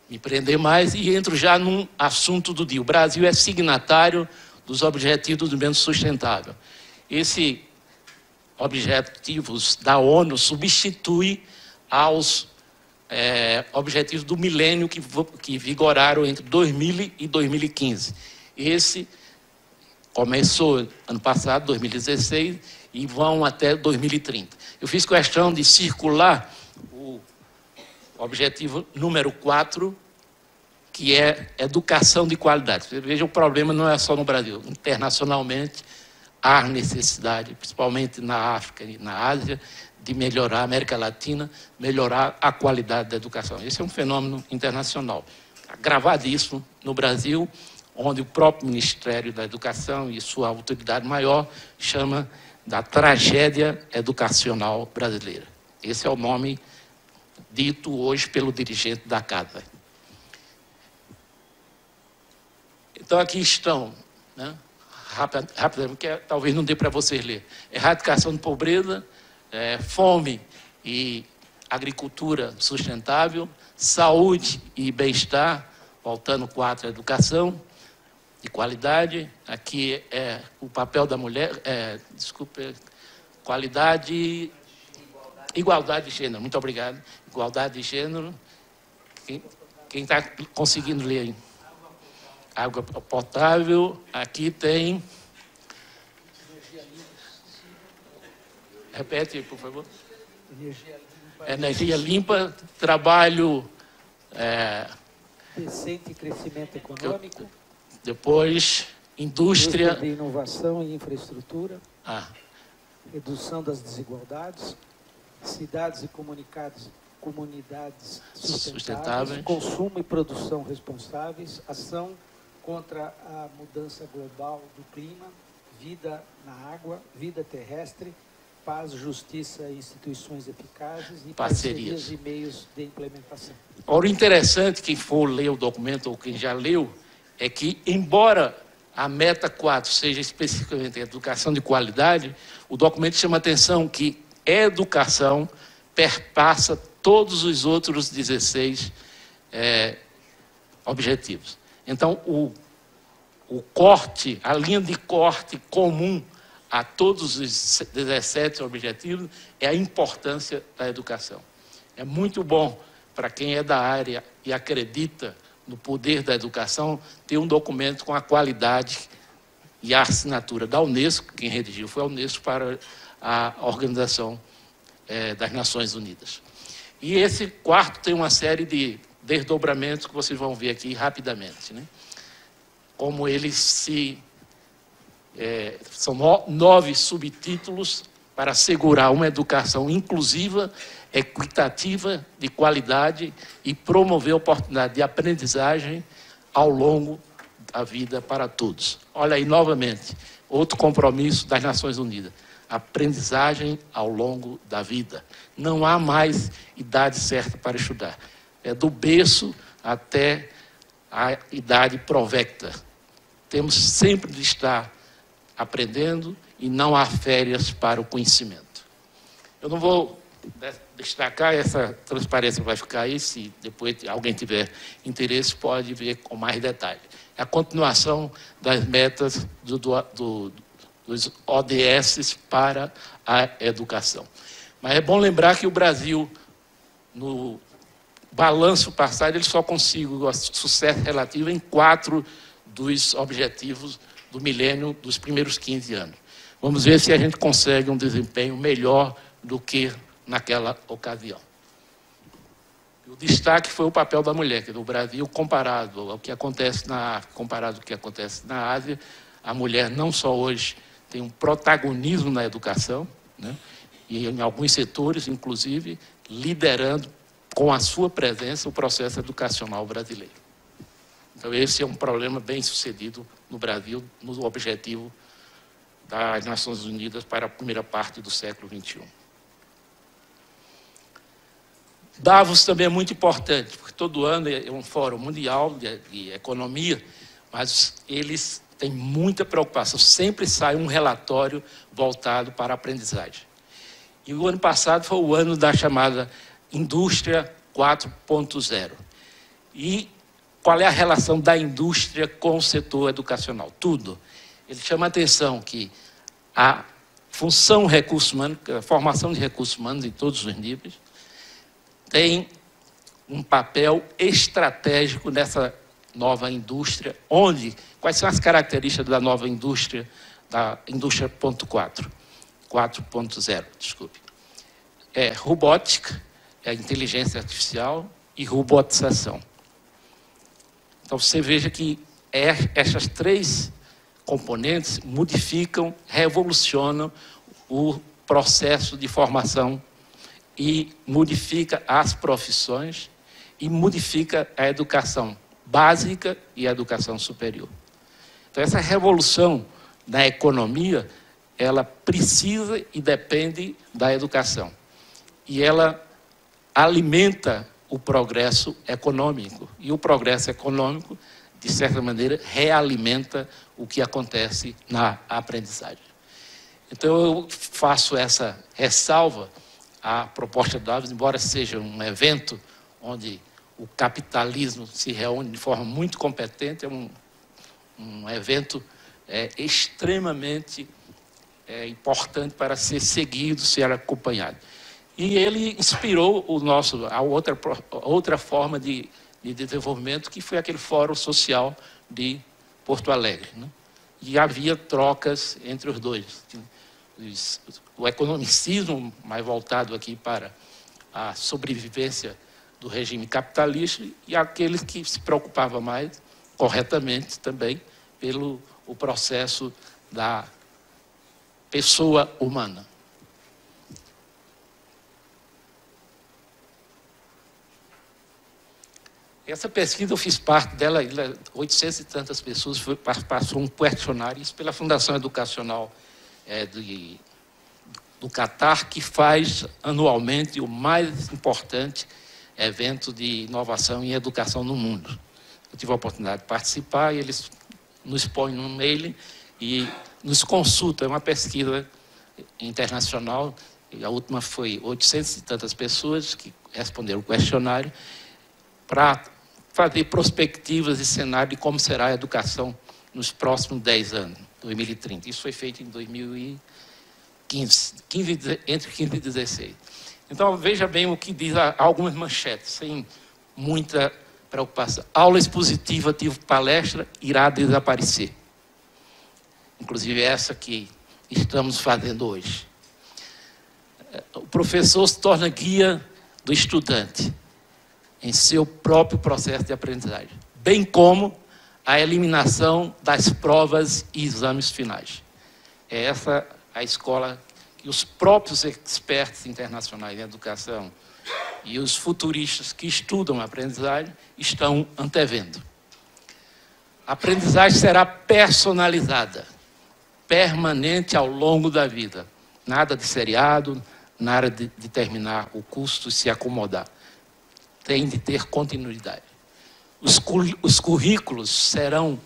me prender mais, e entro já num assunto do dia. O Brasil é signatário dos Objetivos do Desenvolvimento Sustentável. Esses objetivos da ONU substituem aos objetivos do milênio que vigoraram entre 2000 e 2015. Esse começou ano passado, 2016, e vão até 2030. Eu fiz questão de circular o objetivo número 4, que é educação de qualidade. Você veja, o problema não é só no Brasil. Internacionalmente, há necessidade, principalmente na África e na Ásia, de melhorar, a América Latina, melhorar a qualidade da educação. Esse é um fenômeno internacional. Agravadíssimo no Brasil, onde o próprio Ministério da Educação e sua autoridade maior chama da tragédia educacional brasileira. Esse é o nome dito hoje pelo dirigente da casa. Então, aqui estão, né, rapidamente, que talvez não dê para vocês ler. Erradicação de pobreza, fome e agricultura sustentável, saúde e bem-estar, voltando 4, educação de qualidade. Aqui é o papel da mulher, qualidade, igualdade de gênero, muito obrigado. Igualdade de gênero. Quem está conseguindo ler aí? Água potável, aqui tem... Repete, por favor. Energia limpa, trabalho... decente crescimento econômico. Depois, indústria de inovação e infraestrutura. Redução das desigualdades. Cidades e comunidades sustentáveis. Consumo e produção responsáveis. Ação contra a mudança global do clima, vida na água, vida terrestre, paz, justiça e instituições eficazes e parcerias e meios de implementação. O interessante, quem for ler o documento ou quem já leu, é que, embora a meta 4 seja especificamente a educação de qualidade, o documento chama a atenção que a educação perpassa todos os outros 16 objetivos. Então, o corte, a linha de corte comum a todos os 17 objetivos é a importância da educação. É muito bom para quem é da área e acredita no poder da educação ter um documento com a qualidade e a assinatura da Unesco, quem redigiu foi a Unesco para a Organização das Nações Unidas. E esse 4 tem uma série de desdobramentos que vocês vão ver aqui rapidamente, né? Como eles são 9 subtítulos para assegurar uma educação inclusiva, equitativa, de qualidade e promover a oportunidade de aprendizagem ao longo da vida para todos. Olha aí, novamente, outro compromisso das Nações Unidas. Aprendizagem ao longo da vida. Não há mais idade certa para estudar. É do berço até a idade provecta. Temos sempre de estar aprendendo e não há férias para o conhecimento. Eu não vou destacar, essa transparência vai ficar aí, se depois alguém tiver interesse, pode ver com mais detalhe. É a continuação das metas dos ODS para a educação. Mas é bom lembrar que o Brasil, no balanço passado, ele só conseguiu sucesso relativo em 4 dos objetivos do milênio dos primeiros 15 anos. Vamos ver se a gente consegue um desempenho melhor do que naquela ocasião. O destaque foi o papel da mulher, que no Brasil, comparado ao que acontece na África, comparado ao que acontece na Ásia, a mulher não só hoje tem um protagonismo na educação, né, e em alguns setores, inclusive, liderando com a sua presença o processo educacional brasileiro. Então, esse é um problema bem sucedido no Brasil, no objetivo das Nações Unidas para a primeira parte do século XXI. Davos também é muito importante, porque todo ano é um fórum mundial de economia, mas eles têm muita preocupação. Sempre sai um relatório voltado para a aprendizagem. E o ano passado foi o ano da chamada Indústria 4.0. E qual é a relação da indústria com o setor educacional? Tudo. Ele chama a atenção que a função recursos humanos, a formação de recursos humanos em todos os níveis, tem um papel estratégico nessa nova indústria, onde, quais são as características da nova indústria, da indústria 4.0, desculpe. É robótica, é inteligência artificial e robotização. Então, você veja que essas três componentes modificam, revolucionam o processo de formação e modifica as profissões e modifica a educação básica e a educação superior. Então, essa revolução na economia, ela precisa e depende da educação. E ela alimenta o progresso econômico. E o progresso econômico, de certa maneira, realimenta o que acontece na aprendizagem. Então, eu faço essa ressalva à proposta de Davos, embora seja um evento onde o capitalismo se reúne de forma muito competente, é um evento extremamente importante para ser seguido, ser acompanhado. E ele inspirou a outra forma de desenvolvimento, que foi aquele Fórum Social de Porto Alegre, né? E havia trocas entre os dois. O economicismo, mais voltado aqui para a sobrevivência do regime capitalista, e aqueles que se preocupavam mais, corretamente também, pelo o processo da pessoa humana. Essa pesquisa, eu fiz parte dela, 800 e tantas pessoas, passou um questionário, isso pela Fundação Educacional do Catar, que faz anualmente o mais importante evento de inovação e educação no mundo. Eu tive a oportunidade de participar, e eles nos põem no mail e nos consultam. É uma pesquisa internacional, e a última foi 800 e tantas pessoas que responderam o questionário, para fazer prospectivas e cenário de como será a educação nos próximos 10 anos, 2030. Isso foi feito em 2015, entre 15 e 16. Então, veja bem o que diz algumas manchetes, sem muita preocupação. Aula expositiva, tipo palestra, irá desaparecer. Inclusive essa que estamos fazendo hoje. O professor se torna guia do estudante em seu próprio processo de aprendizagem, bem como a eliminação das provas e exames finais. É essa a escola que os próprios expertos internacionais em educação e os futuristas que estudam a aprendizagem estão antevendo. A aprendizagem será personalizada, permanente ao longo da vida. Nada de seriado, nada de terminar o curso e se acomodar. Tem de ter continuidade. Os currículos serão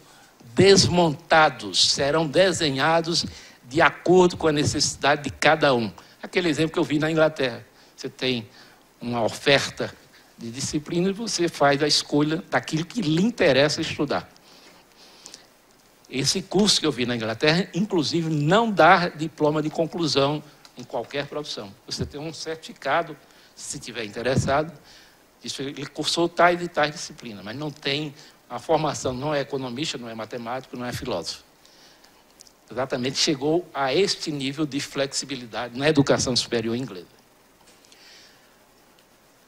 desmontados, serão desenhados de acordo com a necessidade de cada um. Aquele exemplo que eu vi na Inglaterra. Você tem uma oferta de disciplina e você faz a escolha daquilo que lhe interessa estudar. Esse curso que eu vi na Inglaterra, inclusive, não dá diploma de conclusão em qualquer profissão. Você tem um certificado, se tiver interessado. Isso, ele cursou tais e tais disciplinas, mas não tem a formação, não é economista, não é matemático, não é filósofo. Exatamente, chegou a este nível de flexibilidade na educação superior inglesa.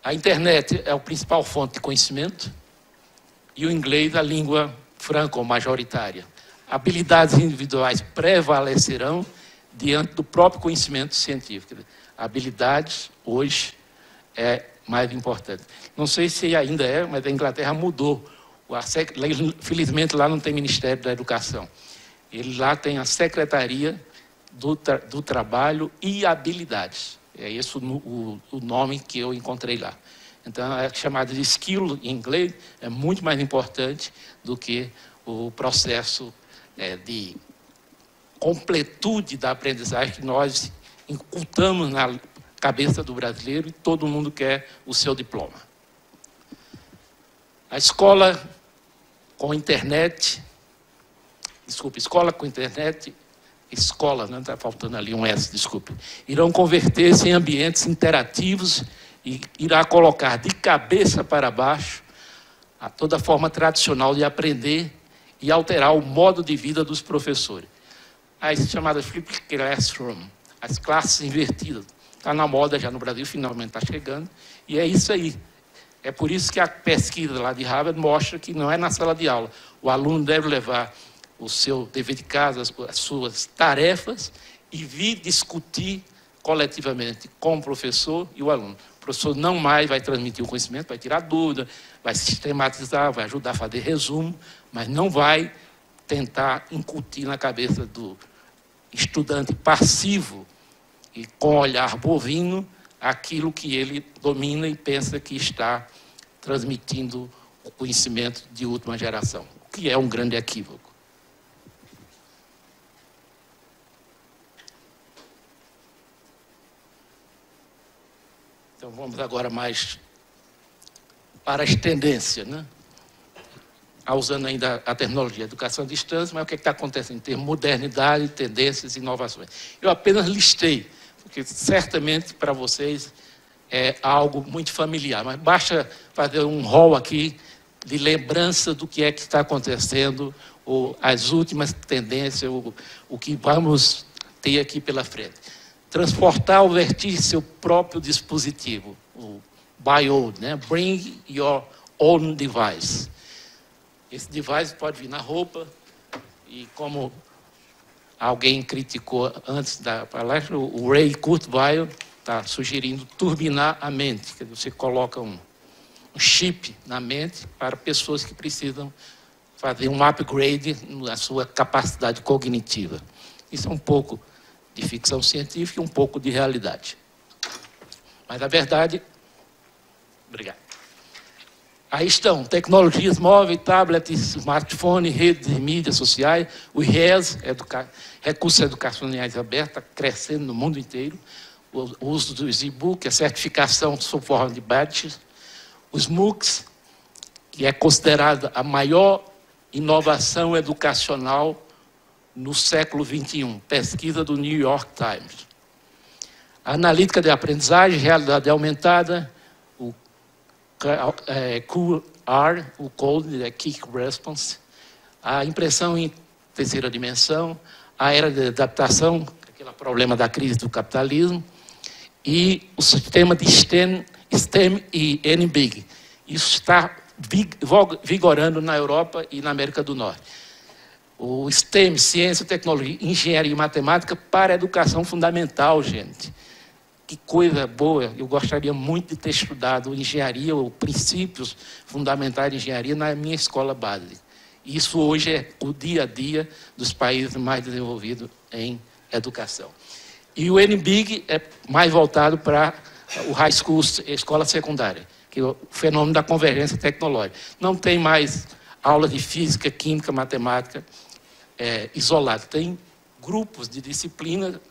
A internet é a principal fonte de conhecimento e o inglês a língua franca ou majoritária. Habilidades individuais prevalecerão diante do próprio conhecimento científico. Habilidades, hoje, é mais importante. Não sei se ainda é, mas a Inglaterra mudou. Felizmente lá não tem Ministério da Educação. Ele lá tem a Secretaria do Trabalho e Habilidades. É esse o nome que eu encontrei lá. Então, é chamado de skill em inglês, é muito mais importante do que o processo de completude da aprendizagem que nós incultamos na cabeça do brasileiro, e todo mundo quer o seu diploma. A escola com internet, escola com internet, não está faltando ali um S, desculpe, irão converter-se em ambientes interativos e irá colocar de cabeça para baixo toda a forma tradicional de aprender e alterar o modo de vida dos professores. As chamadas flipped classroom, as classes invertidas. Está na moda já no Brasil, finalmente está chegando, e é isso aí. É por isso que a pesquisa lá de Harvard mostra que não é na sala de aula. O aluno deve levar o seu dever de casa, as suas tarefas, e vir discutir coletivamente com o professor e o aluno. O professor não mais vai transmitir o conhecimento, vai tirar dúvida, vai sistematizar, vai ajudar a fazer resumo, mas não vai tentar incutir na cabeça do estudante passivo e com olhar bovino aquilo que ele domina e pensa que está transmitindo o conhecimento de última geração, o que é um grande equívoco. Então vamos agora mais para as tendências, né? Usando ainda a terminologia educação à distância, mas o que está acontecendo em termos de modernidade, tendências e inovações? Eu apenas listei, porque certamente para vocês é algo muito familiar, mas basta fazer um rol aqui de lembrança do que é que está acontecendo, ou as últimas tendências, o que vamos ter aqui pela frente. Transportar ou vertir seu próprio dispositivo, o buy own, né? Bring your own device. Esse device pode vir na roupa, e como alguém criticou antes da palestra, o Ray Kurzweil está sugerindo turbinar a mente, que você coloca um chip na mente para pessoas que precisam fazer um upgrade na sua capacidade cognitiva. Isso é um pouco de ficção científica e um pouco de realidade. Mas, na verdade... Obrigado. Aí estão tecnologias móveis, tablets, smartphone, redes de mídias sociais, o RES, recursos educacionais abertos, crescendo no mundo inteiro, o uso dos e-books, a certificação sob forma de badges, os MOOCs, que é considerada a maior inovação educacional no século XXI, pesquisa do New York Times. A analítica de aprendizagem, realidade aumentada, o QR, o Code, Quick Response, a impressão em terceira dimensão, a era de adaptação, aquele problema da crise do capitalismo, e o sistema de STEM e NBIG. Isso está vigorando na Europa e na América do Norte. O STEM, ciência, tecnologia, engenharia e matemática para a educação fundamental, gente. Que coisa boa, eu gostaria muito de ter estudado engenharia ou princípios fundamentais de engenharia na minha escola básica. Isso hoje é o dia a dia dos países mais desenvolvidos em educação. E o NBIG é mais voltado para o high school, escola secundária, que é o fenômeno da convergência tecnológica. Não tem mais aula de física, química, matemática isolada. Tem grupos de disciplina,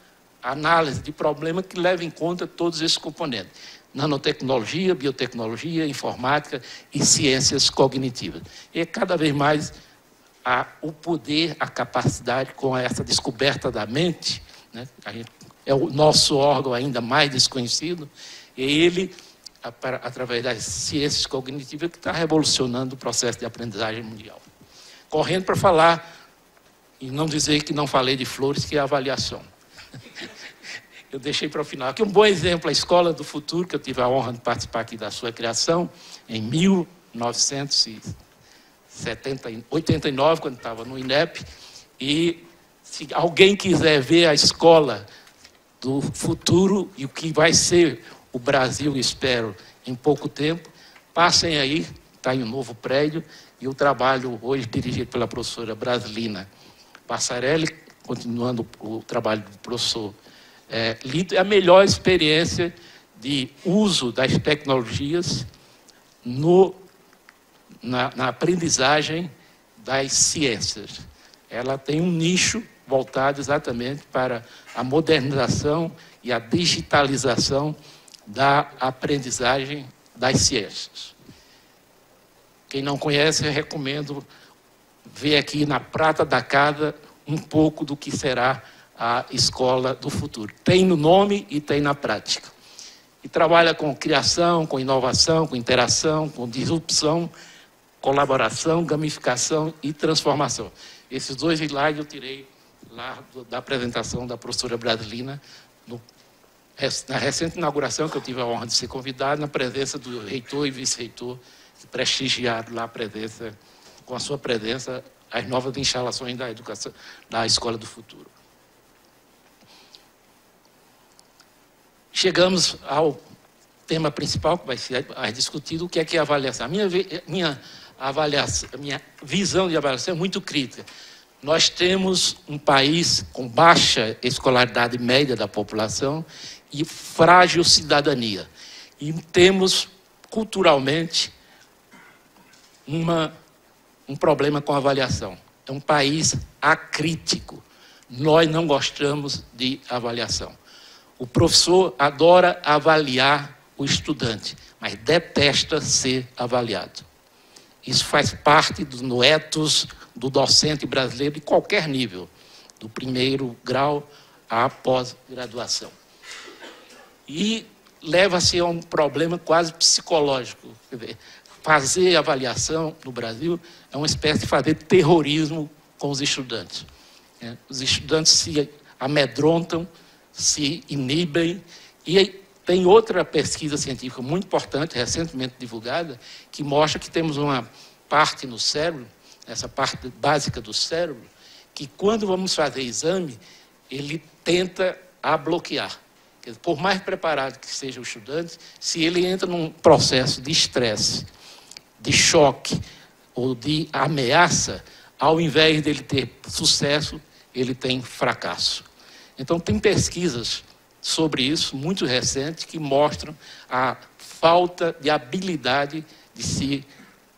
análise de problema que leva em conta todos esses componentes. Nanotecnologia, biotecnologia, informática e ciências cognitivas. E cada vez mais o poder, a capacidade com essa descoberta da mente, né? É o nosso órgão ainda mais desconhecido, e ele, através das ciências cognitivas, que está revolucionando o processo de aprendizagem mundial. Correndo para falar, e não dizer que não falei de flores, que é a avaliação. Eu deixei para o final. Aqui um bom exemplo, a Escola do Futuro, que eu tive a honra de participar aqui da sua criação, em 1989, quando estava no INEP, e se alguém quiser ver a escola do futuro e o que vai ser o Brasil, espero, em pouco tempo, passem aí, está em um novo prédio, e o trabalho hoje dirigido pela professora Brasilina Passarelli, continuando o trabalho do professor Lito, é a melhor experiência de uso das tecnologias na aprendizagem das ciências. Ela tem um nicho voltado exatamente para a modernização e a digitalização da aprendizagem das ciências. Quem não conhece, eu recomendo ver aqui na Prata da Casa um pouco do que será a Escola do Futuro. Tem no nome e tem na prática. E trabalha com criação, com inovação, com interação, com disrupção, colaboração, gamificação e transformação. Esses 2 slides eu tirei lá da apresentação da professora Brasilina, na recente inauguração, que eu tive a honra de ser convidado, na presença do reitor e vice-reitor, que prestigiaram lá a presença, com a sua presença, as novas instalações da educação, da Escola do Futuro. Chegamos ao tema principal, que vai ser mais discutido, o que é avaliação. Minha visão de avaliação é muito crítica. Nós temos um país com baixa escolaridade média da população e frágil cidadania. E temos, culturalmente, um problema com a avaliação. É um país acrítico. Nós não gostamos de avaliação. O professor adora avaliar o estudante, mas detesta ser avaliado. Isso faz parte do ethos do docente brasileiro de qualquer nível, do primeiro grau à pós-graduação. E leva-se a um problema quase psicológico. Quer dizer, fazer avaliação no Brasil é uma espécie de fazer terrorismo com os estudantes. Os estudantes se amedrontam, se inibem, e tem outra pesquisa científica muito importante, recentemente divulgada, que mostra que temos uma parte no cérebro, essa parte básica do cérebro, que quando vamos fazer exame, ele tenta a bloquear. Quer dizer, por mais preparado que seja o estudante, se ele entra num processo de estresse, de choque ou de ameaça, ao invés dele ter sucesso, ele tem fracasso. Então, tem pesquisas sobre isso, muito recentes, que mostram a falta de habilidade de se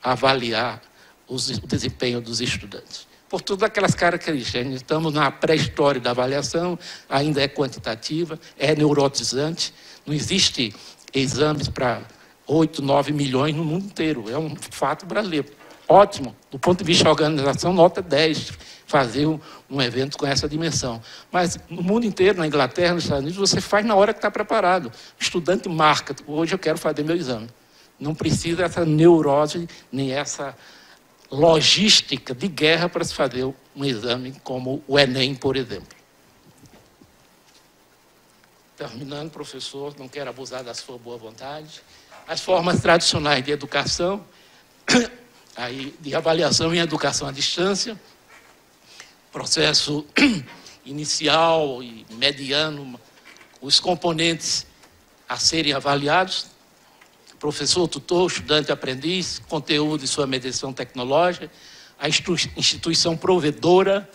avaliar o desempenho dos estudantes. Por todas aquelas características, estamos na pré-história da avaliação, ainda é quantitativa, é neurotizante, não existe exames para 8, 9 milhões no mundo inteiro, é um fato brasileiro. Ótimo, do ponto de vista da organização, nota 10, fazer um evento com essa dimensão. Mas no mundo inteiro, na Inglaterra, nos Estados Unidos, você faz na hora que está preparado. O estudante marca, hoje eu quero fazer meu exame. Não precisa essa neurose, nem essa logística de guerra para se fazer um exame como o Enem, por exemplo. Terminando, professor, não quero abusar da sua boa vontade. As formas tradicionais de educação, aí, de avaliação em educação à distância, processo inicial e mediano, os componentes a serem avaliados, professor, tutor, estudante, aprendiz, conteúdo e sua mediação tecnológica, a instituição provedora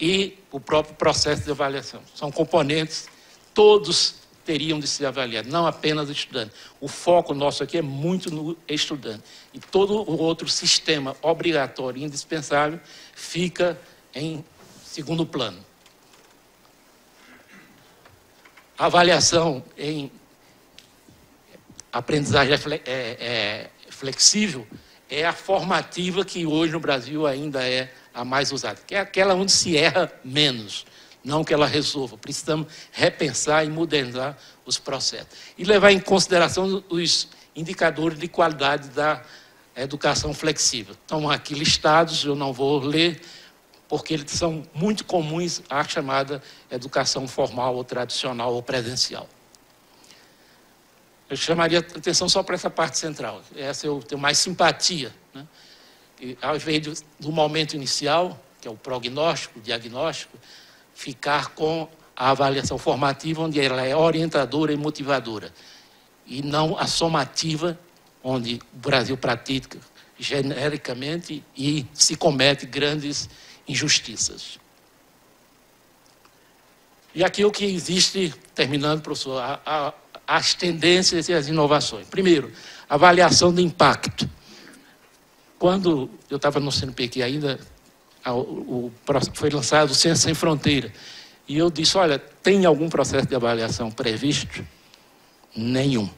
e o próprio processo de avaliação. São componentes, todos teriam de ser avaliados, não apenas o estudante. O foco nosso aqui é muito no estudante. E todo o outro sistema obrigatório e indispensável fica em segundo plano. A avaliação em aprendizagem flexível é a formativa que hoje no Brasil ainda é a mais usada, que é aquela onde se erra menos, não que ela resolva. Precisamos repensar e modernizar os processos. E levar em consideração os indicadores de qualidade da educação flexível. Estão aqui listados, eu não vou ler, porque eles são muito comuns à chamada educação formal ou tradicional ou presencial. Eu chamaria a atenção só para essa parte central. Essa eu tenho mais simpatia, né? E, ao invés do momento inicial, que é o prognóstico, o diagnóstico, ficar com a avaliação formativa, onde ela é orientadora e motivadora, e não a somativa, onde o Brasil pratica genericamente e se comete grandes injustiças. E aqui o que existe, terminando, professor, as tendências e as inovações. Primeiro, avaliação de impacto. Quando eu estava no CNPq ainda, foi lançado o Ciência Sem Fronteira, e eu disse, olha, tem algum processo de avaliação previsto? Nenhum.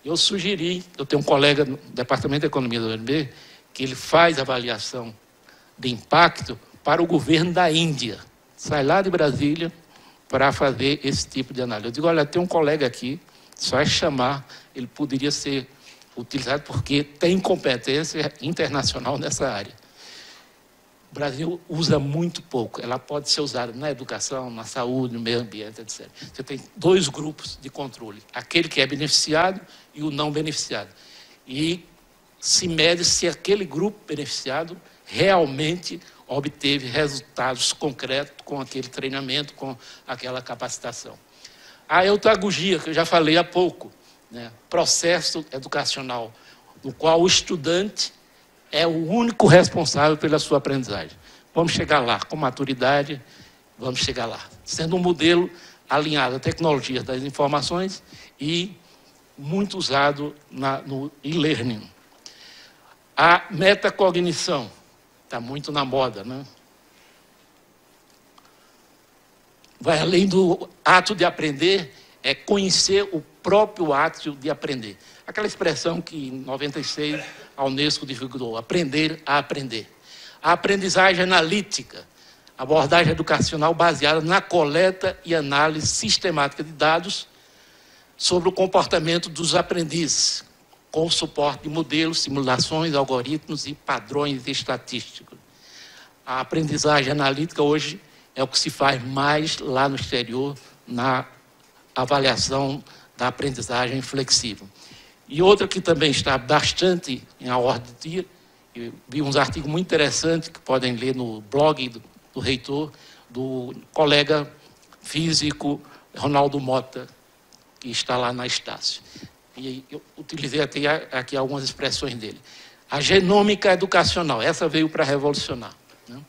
Eu sugeri, eu tenho um colega no Departamento de Economia da UNB, que ele faz avaliação de impacto para o governo da Índia. Sai lá de Brasília para fazer esse tipo de análise. Eu digo, olha, tem um colega aqui, só é chamar, ele poderia ser utilizado porque tem competência internacional nessa área. O Brasil usa muito pouco. Ela pode ser usada na educação, na saúde, no meio ambiente, etc. Você tem 2 grupos de controle, aquele que é beneficiado e o não beneficiado. E se mede se aquele grupo beneficiado realmente obteve resultados concretos com aquele treinamento, com aquela capacitação. A eutagogia, que eu já falei há pouco, né? Processo educacional, no qual o estudante é o único responsável pela sua aprendizagem. Vamos chegar lá, com maturidade, vamos chegar lá. Sendo um modelo alinhado à tecnologia das informações e muito usado no e-learning. A metacognição está muito na moda, né? Vai além do ato de aprender, é conhecer o próprio ato de aprender. Aquela expressão que em 96 a Unesco divulgou, aprender a aprender. A aprendizagem analítica, abordagem educacional baseada na coleta e análise sistemática de dados sobre o comportamento dos aprendizes, com o suporte de modelos, simulações, algoritmos e padrões estatísticos. A aprendizagem analítica hoje é o que se faz mais lá no exterior na avaliação da aprendizagem flexível. E outra que também está bastante em ordem do dia, eu vi uns artigos muito interessantes que podem ler no blog do reitor, do colega físico Ronaldo Mota, que está lá na Estácio. E eu utilizei até aqui algumas expressões dele. A genômica educacional, essa veio para revolucionar, né?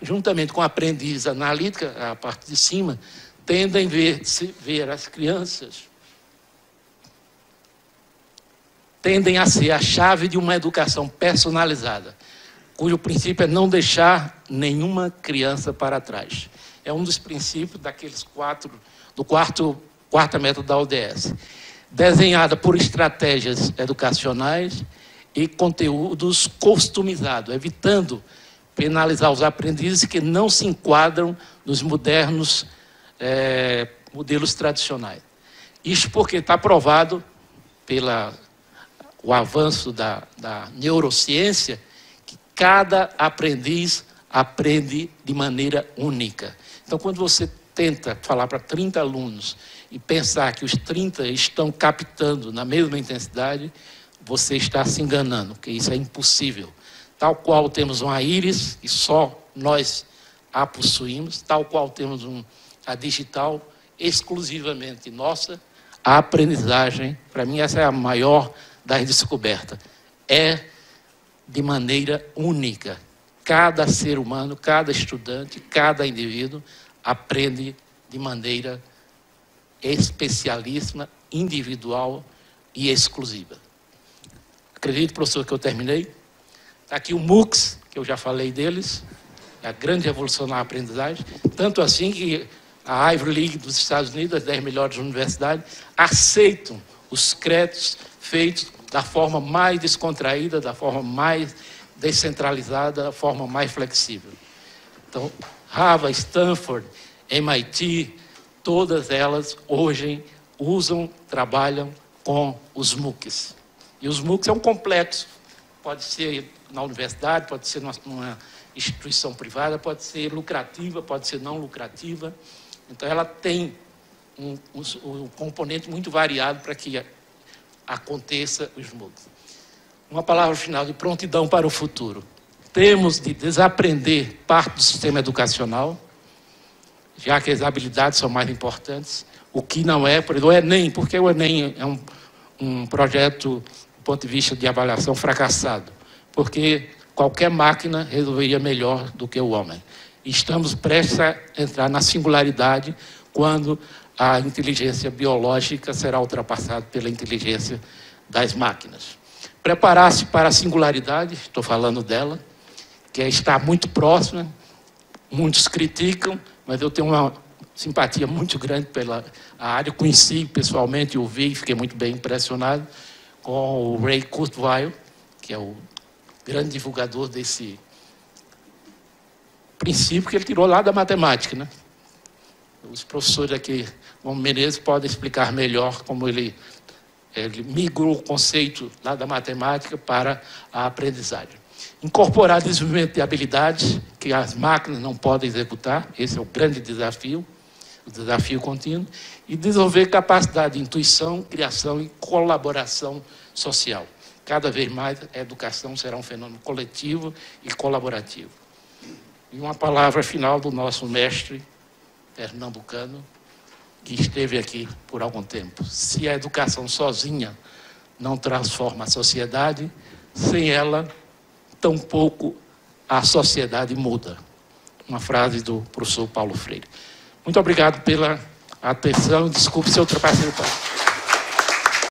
Juntamente com a aprendiz analítica, a parte de cima, tendem a ver as crianças, tendem a ser a chave de uma educação personalizada, cujo princípio é não deixar nenhuma criança para trás. É um dos princípios daqueles quarta meta da ODS, desenhada por estratégias educacionais e conteúdos customizados, evitando penalizar os aprendizes que não se enquadram nos modernos modelos tradicionais. Isso porque está provado o avanço da neurociência, que cada aprendiz aprende de maneira única. Então, quando você tenta falar para 30 alunos e pensar que os 30 estão captando na mesma intensidade, você está se enganando, porque isso é impossível. Tal qual temos uma íris, e só nós a possuímos, tal qual temos a digital, exclusivamente nossa, a aprendizagem, para mim essa é a maior das descobertas, é de maneira única. Cada ser humano, cada estudante, cada indivíduo aprende de maneira especialíssima, individual e exclusiva. Acredito, professor, que eu terminei. Está aqui o MOOCs, que eu já falei deles, é a grande revolução na aprendizagem, tanto assim que a Ivy League dos Estados Unidos, as 10 melhores universidades, aceitam os créditos feitos da forma mais descontraída, da forma mais descentralizada, da forma mais flexível. Então, Harvard, Stanford, MIT, todas elas hoje trabalham com os MOOCs. E os MOOCs é um complexo, pode ser na universidade, pode ser numa instituição privada, pode ser lucrativa, pode ser não lucrativa. Então, ela tem um componente muito variado para que aconteça os MOOCs. Uma palavra final de prontidão para o futuro. Temos de desaprender parte do sistema educacional, já que as habilidades são mais importantes. O que não é, por exemplo, o Enem, porque o Enem é um projeto, do ponto de vista de avaliação, fracassado. Porque qualquer máquina resolveria melhor do que o homem. E estamos prestes a entrar na singularidade quando a inteligência biológica será ultrapassada pela inteligência das máquinas. Preparar-se para a singularidade, estou falando dela, que está muito próxima, muitos criticam, mas eu tenho uma simpatia muito grande pela área, conheci pessoalmente, ouvi e fiquei muito bem impressionado com o Ray Kurzweil, que é o grande divulgador desse princípio que ele tirou lá da matemática, né? Os professores aqui, como Menezes, podem explicar melhor como ele ele migrou o conceito lá da matemática para a aprendizagem. Incorporar desenvolvimento de habilidades que as máquinas não podem executar, esse é o grande desafio, o desafio contínuo, e desenvolver capacidade de intuição, criação e colaboração social. Cada vez mais a educação será um fenômeno coletivo e colaborativo. E uma palavra final do nosso mestre pernambucano, que esteve aqui por algum tempo. Se a educação sozinha não transforma a sociedade, sem ela, tampouco a sociedade muda. Uma frase do professor Paulo Freire. Muito obrigado pela atenção. Desculpe se eu ultrapassei o tempo.